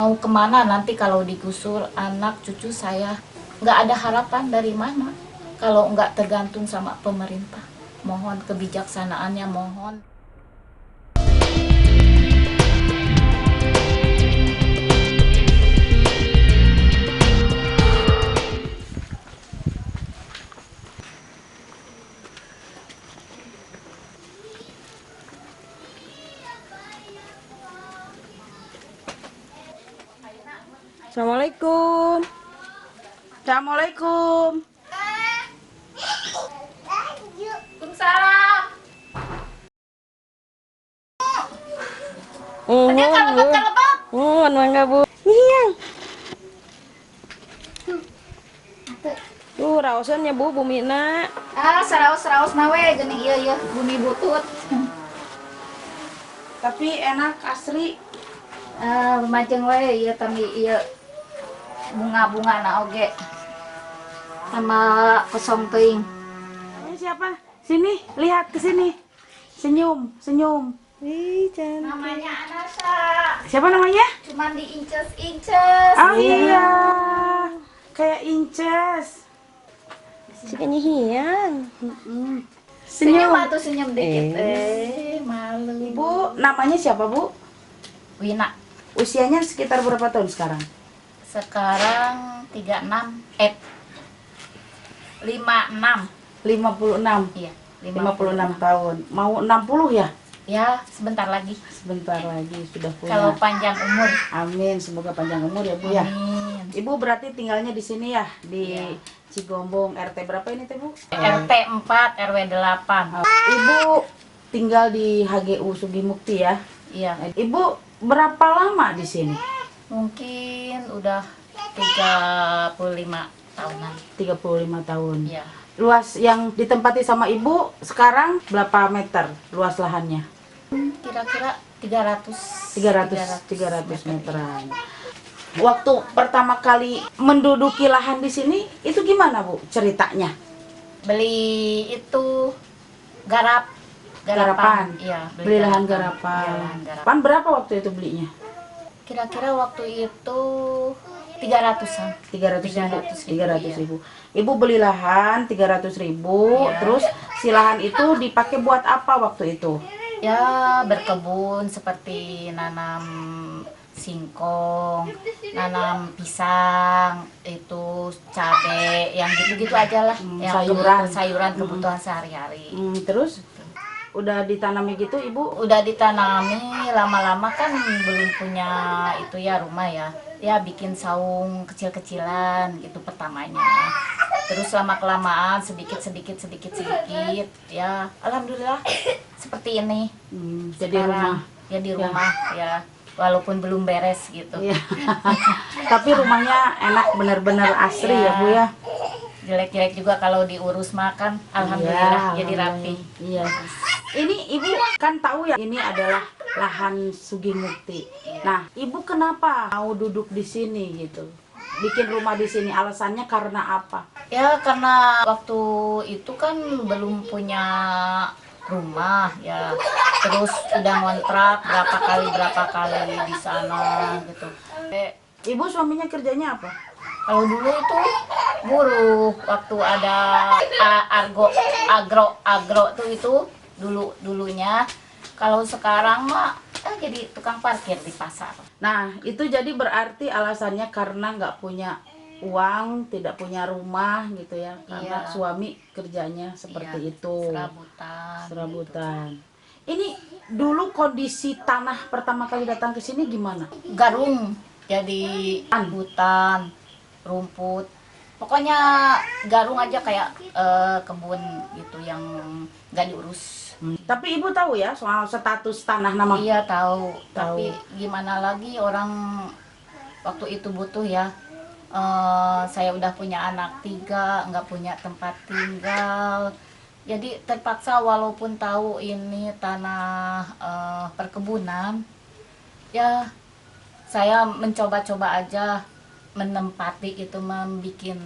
Mau kemana nanti kalau digusur anak cucu saya? Nggak ada harapan dari mana kalau nggak tergantung sama pemerintah. Mohon kebijaksanaannya, mohon. Assalamualaikum. Assalamualaikum. Waalaikumsalam. Ada Kalebat. mangga Bu. Iya. Raosannya Bu, Bumina. Seraus nawe gini iya bumi butut. Tapi enak asri. Macam we iya tapi iya bunga-bunga na oge. Sama kosong teuing. Ini siapa? Sini, lihat ke sini. Senyum, senyum. Ih, cantik. Namanya Anasa. Siapa namanya? Cuman diinces-inces. Oh iya. Kayak inces. Sikanya hiang. Senyum atau senyum dikit. Malu. Bu, namanya siapa Bu? Wina. Usianya sekitar berapa tahun sekarang? Sekarang 56 56. 56. Iya, 56 tahun. Mau 60 ya? Ya, sebentar lagi. Sebentar lagi sudah punya. Kalau panjang umur. Amin, semoga panjang umur ya Bu ya. Amin. Ibu berarti tinggalnya di sini ya, di Iya. Cigombong. RT berapa ini Teh Bu? RT 4 RW 8. Ibu tinggal di HGU Sugimukti ya. Iya. Ibu berapa lama di sini? Mungkin udah 35 tahunan. 35 tahun. Iya. Luas yang ditempati sama Ibu sekarang berapa meter luas lahannya? Kira-kira 300 300 meteran. Waktu pertama kali menduduki lahan di sini itu gimana Bu ceritanya? Beli itu garapan. Iya, Beli lahan Iya, garapan. lahan garapan. Pan berapa waktu itu belinya? Kira-kira waktu itu 300-an. 300 ribu. Ibu beli lahan 300 ribu, Iya. terus si lahan itu dipakai buat apa waktu itu? Ya, berkebun seperti nanam singkong, nanam pisang, itu cabe, yang gitu-gitu aja lah. Yang sayuran. sayuran kebutuhan sehari-hari. Terus udah ditanami gitu Ibu? Udah ditanami, lama-lama kan belum punya itu ya rumah ya. Ya bikin saung kecil-kecilan gitu pertamanya. Terus lama-kelamaan sedikit ya alhamdulillah seperti ini. Jadi Sekarang, rumah. ya di rumah ya walaupun belum beres gitu. Iya. Tapi rumahnya enak, benar-benar asri ya Bu ya. Jelek-jelek juga kalau diurus makan alhamdulillah Iya, jadi rapi. Iya. Ini Ibu kan tahu ya ini adalah lahan Sugimukti. Nah, Ibu kenapa mau duduk di sini gitu? Bikin rumah di sini, alasannya karena apa? Ya karena waktu itu kan belum punya rumah ya, terus udah ngontrak berapa kali di sana gitu. Ibu suaminya kerjanya apa? Kalau dulu itu buruh, waktu ada agro tuh itu dulunya. Kalau sekarang mah jadi tukang parkir di pasar. Nah, itu jadi berarti alasannya karena nggak punya uang, tidak punya rumah gitu ya, karena Iya. suami kerjanya seperti Iya, itu. serabutan. Ini dulu kondisi tanah pertama kali datang ke sini gimana? Garung, jadi hutan, rumput. Pokoknya garung aja kayak kebun gitu yang nggak diurus. Tapi Ibu tahu ya soal status tanah nama? Iya tahu, Tahu. tapi gimana lagi orang waktu itu butuh ya. Saya udah punya anak 3, nggak punya tempat tinggal. Jadi terpaksa walaupun tahu ini tanah perkebunan, ya saya mencoba-coba aja menempati itu, membuat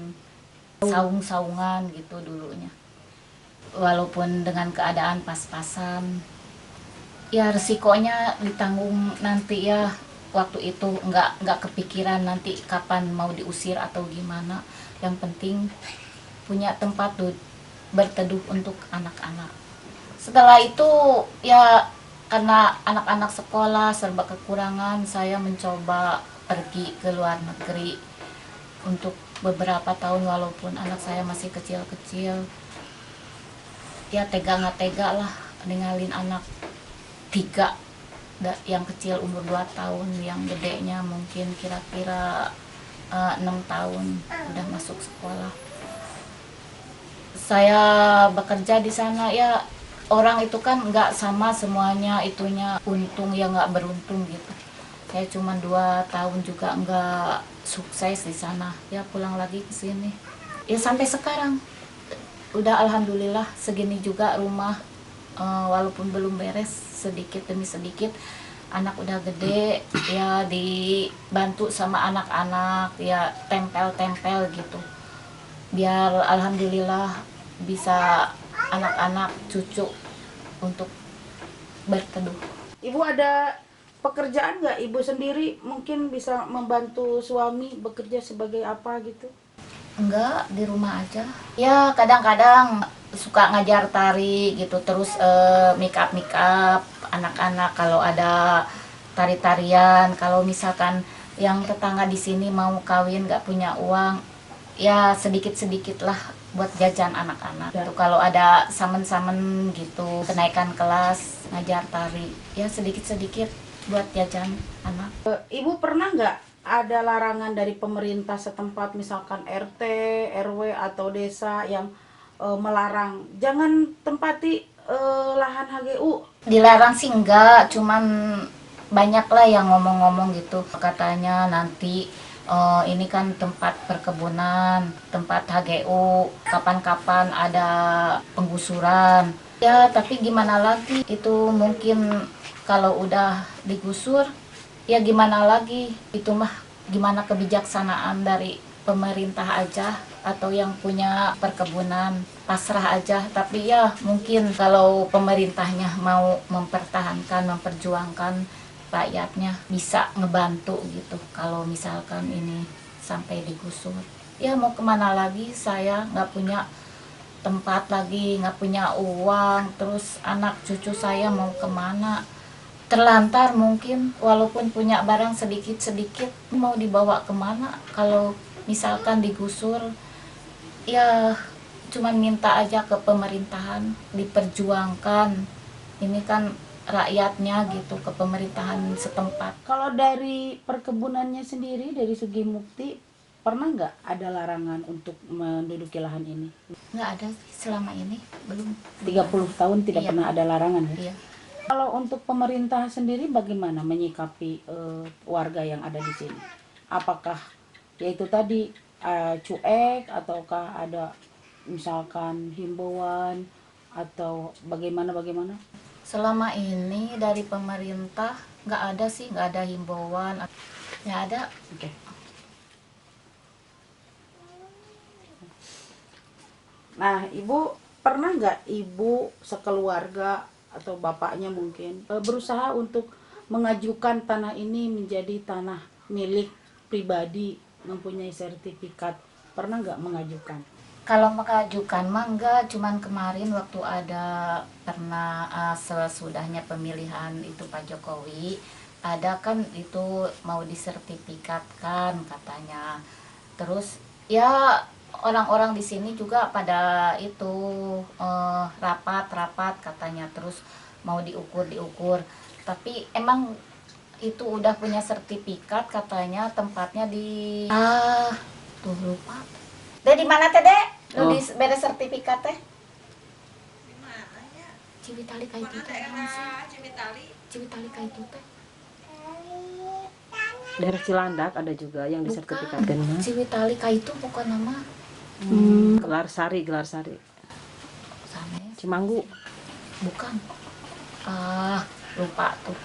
saung-saungan gitu dulunya. Walaupun dengan keadaan pas-pasan, ya resikonya ditanggung nanti ya. waktu itu nggak kepikiran nanti kapan mau diusir atau gimana. Yang penting punya tempat berteduh untuk anak-anak. Setelah itu ya karena anak-anak sekolah serba kekurangan, saya mencoba pergi ke luar negeri untuk beberapa tahun walaupun anak saya masih kecil-kecil. Ya tega nggak tega lah ninggalin anak 3, yang kecil umur 2 tahun, yang gedenya mungkin kira-kira 6 tahun udah masuk sekolah. Saya bekerja di sana, ya orang itu kan nggak sama semuanya itunya, untung ya nggak beruntung gitu. Saya cuma 2 tahun juga nggak sukses di sana, ya pulang lagi ke sini. Ya sampai sekarang udah alhamdulillah segini juga rumah, walaupun belum beres, sedikit demi sedikit anak udah gede, ya dibantu sama anak-anak, ya tempel-tempel gitu, biar alhamdulillah bisa anak-anak cucu untuk berteduh. Ibu ada pekerjaan nggak? Ibu sendiri mungkin bisa membantu suami bekerja sebagai apa gitu? Enggak, di rumah aja. Ya kadang-kadang suka ngajar tari gitu, terus make up anak-anak kalau ada tari-tarian. Kalau misalkan yang tetangga di sini mau kawin nggak punya uang, ya sedikit-sedikit lah buat jajan anak-anak. Tuh, kalau ada samen-samen gitu, kenaikan kelas ngajar tari, ya sedikit-sedikit buat jajan anak. Ibu pernah nggak ada larangan dari pemerintah setempat, misalkan RT, RW atau desa yang melarang jangan tempati lahan HGU? Dilarang sih enggak, cuman banyak lah yang ngomong-ngomong gitu. Katanya nanti ini kan tempat perkebunan, tempat HGU, kapan-kapan ada penggusuran. Ya tapi gimana lagi, itu mungkin kalau udah digusur, ya gimana lagi, itu mah gimana kebijaksanaan dari pemerintah aja atau yang punya perkebunan, pasrah aja. Tapi ya mungkin kalau pemerintahnya mau mempertahankan, memperjuangkan rakyatnya, bisa ngebantu gitu kalau misalkan ini sampai digusur. Ya mau kemana lagi, saya nggak punya tempat lagi, nggak punya uang, terus anak cucu saya mau kemana, terlantar mungkin, walaupun punya barang sedikit-sedikit mau dibawa kemana kalau misalkan digusur. Ya cuman minta aja ke pemerintahan diperjuangkan, ini kan rakyatnya gitu, ke pemerintahan setempat. Kalau dari perkebunannya sendiri, dari Sugi Mukti, pernah nggak ada larangan untuk menduduki lahan ini? Nggak ada sih, selama ini belum. 30 tahun tidak Iya. pernah ada larangan ya? Iya. Kalau untuk pemerintah sendiri bagaimana menyikapi warga yang ada di sini? Apakah yaitu tadi cuek, ataukah ada misalkan himbauan atau bagaimana? Selama ini dari pemerintah nggak ada sih, nggak ada himbauan, nggak ada. Oke. Nah, Ibu pernah nggak Ibu sekeluarga atau bapaknya mungkin berusaha untuk mengajukan tanah ini menjadi tanah milik pribadi, mempunyai sertifikat? Pernah nggak mengajukan? Kalau mengajukan mah enggak, cuman kemarin waktu ada pernah sesudahnya pemilihan itu Pak Jokowi, ada kan itu mau disertifikatkan katanya. Terus ya orang-orang di sini juga pada itu rapat-rapat katanya, terus mau diukur. Tapi emang itu udah punya sertifikat katanya, tempatnya di tuh lupa. Dek di mana teh, Dek? Lu di beres sertifikat teh? Di mananya? Ciwitali kayak itu teh. Daerah Ciwitali. Ciwitali kayak itu teh. Daerah Cilandak ada juga yang disertifikatkan. Ciwitali kayak itu bukan nama. Gelar Sari. Sana ya? Cimanggu. Bukan. Lupa tuh.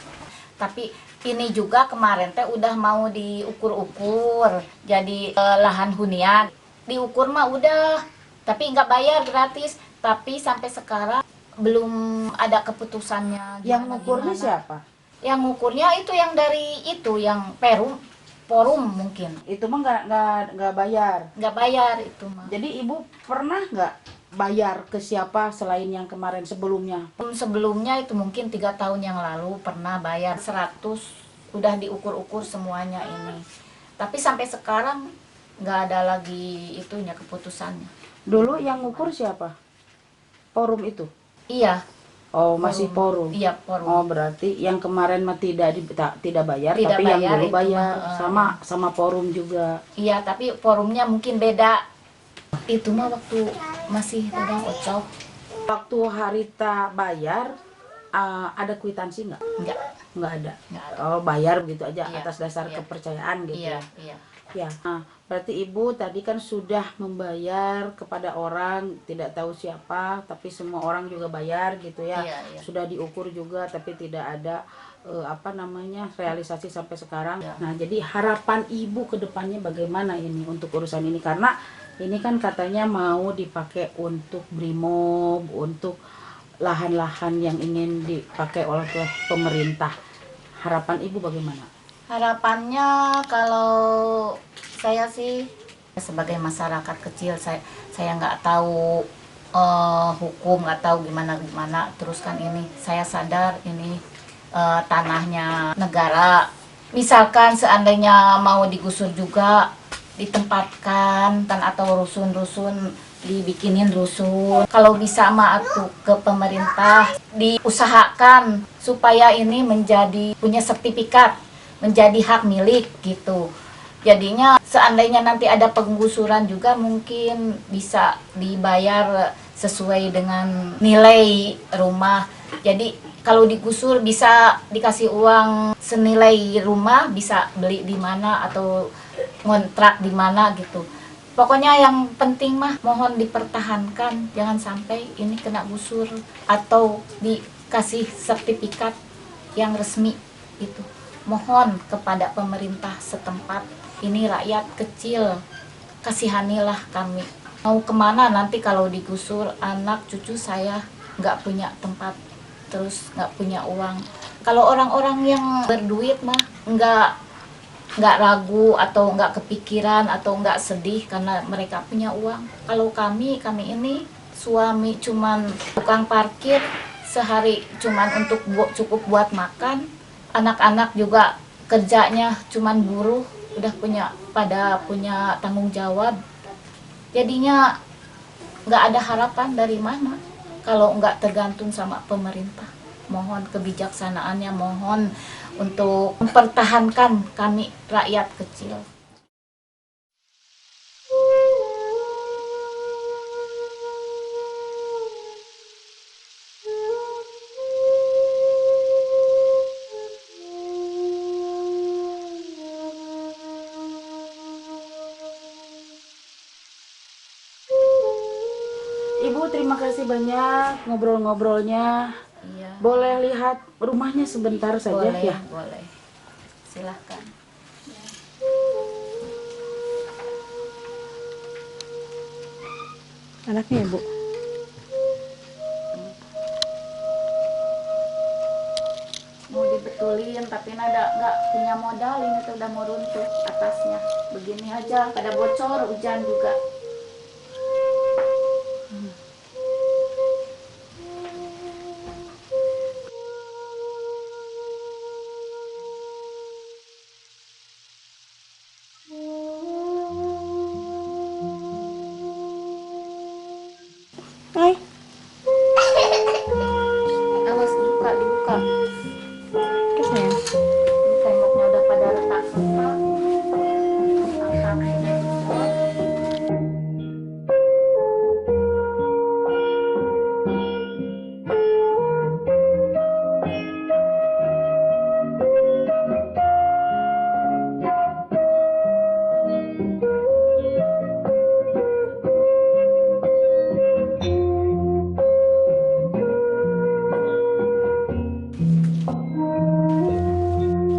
Tapi ini juga kemarin teh udah mau diukur-ukur jadi lahan hunian. Diukur mah udah, tapi nggak bayar, gratis. Tapi sampai sekarang belum ada keputusannya. Yang ngukurnya siapa? Yang ngukurnya itu yang dari itu yang forum mungkin. Itu mah nggak bayar. Nggak bayar itu mah. Jadi ibu pernah nggak bayar ke siapa selain yang kemarin sebelumnya? Sebelumnya itu mungkin 3 tahun yang lalu pernah bayar 100, udah diukur-ukur semuanya ini. Tapi sampai sekarang nggak ada lagi itunya keputusannya. Dulu yang ngukur siapa? Forum itu? Iya. Oh, masih forum. Iya, forum. Oh, berarti yang kemarin mah tidak bayar, Tidak tapi yang bayar dulu itu bayar mah, sama forum juga. Iya, tapi forumnya mungkin beda. Itu mah waktu masih pedang ocok. Waktu Harita bayar, ada kwitansi nggak? Nggak ada. Nggak ada. Oh, bayar begitu aja Iya, atas dasar iya. kepercayaan gitu. Iya, Ya. iya. Ya, nah, berarti ibu tadi kan sudah membayar kepada orang tidak tahu siapa, tapi semua orang juga bayar gitu ya. Iya, iya. Sudah diukur juga, tapi tidak ada realisasi sampai sekarang. Iya. Nah, jadi harapan ibu ke depannya bagaimana ini untuk urusan ini? Karena ini kan katanya mau dipakai untuk brimob, untuk lahan-lahan yang ingin dipakai oleh pemerintah. Harapan ibu bagaimana? Harapannya kalau saya sih sebagai masyarakat kecil, saya nggak tahu hukum, nggak tahu gimana terus kan ini saya sadar ini tanahnya negara. Misalkan seandainya mau digusur juga ditempatkan atau rusun-rusun dibikinin rusun. Kalau bisa mah atuh ke pemerintah diusahakan supaya ini menjadi punya sertifikat, menjadi hak milik gitu. Jadinya seandainya nanti ada penggusuran juga mungkin bisa dibayar sesuai dengan nilai rumah. Jadi kalau digusur bisa dikasih uang senilai rumah, bisa beli di mana atau ngontrak di mana gitu. Pokoknya yang penting mah mohon dipertahankan, jangan sampai ini kena gusur atau dikasih sertifikat yang resmi itu. Mohon kepada pemerintah setempat, ini rakyat kecil, kasihanilah kami. Mau kemana nanti kalau digusur, anak cucu saya nggak punya tempat, terus nggak punya uang. Kalau orang-orang yang berduit mah nggak ragu atau nggak kepikiran atau nggak sedih karena mereka punya uang. Kalau kami ini suami cuman tukang parkir, sehari cuman untuk cukup buat makan. Anak-anak juga kerjanya cuman buruh, udah pada punya tanggung jawab. Jadinya nggak ada harapan dari mana kalau nggak tergantung sama pemerintah. Mohon kebijaksanaannya, mohon untuk mempertahankan kami rakyat kecil. Ibu terima kasih banyak ngobrol-ngobrolnya. Iya. Boleh lihat rumahnya sebentar saja Boleh, ya? boleh. Silahkan. Anaknya ibu. Mau dibetulin tapi nggak punya modal, ini tuh udah mau runtuh atasnya. Begini aja, pada bocor, hujan juga. Hai. Awas dibuka. Oke sayang. Ini temboknya udah pada retak semua. Atapnya juga.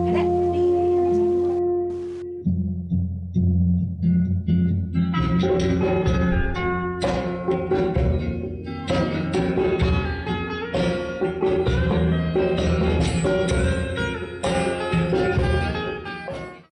Nenek, di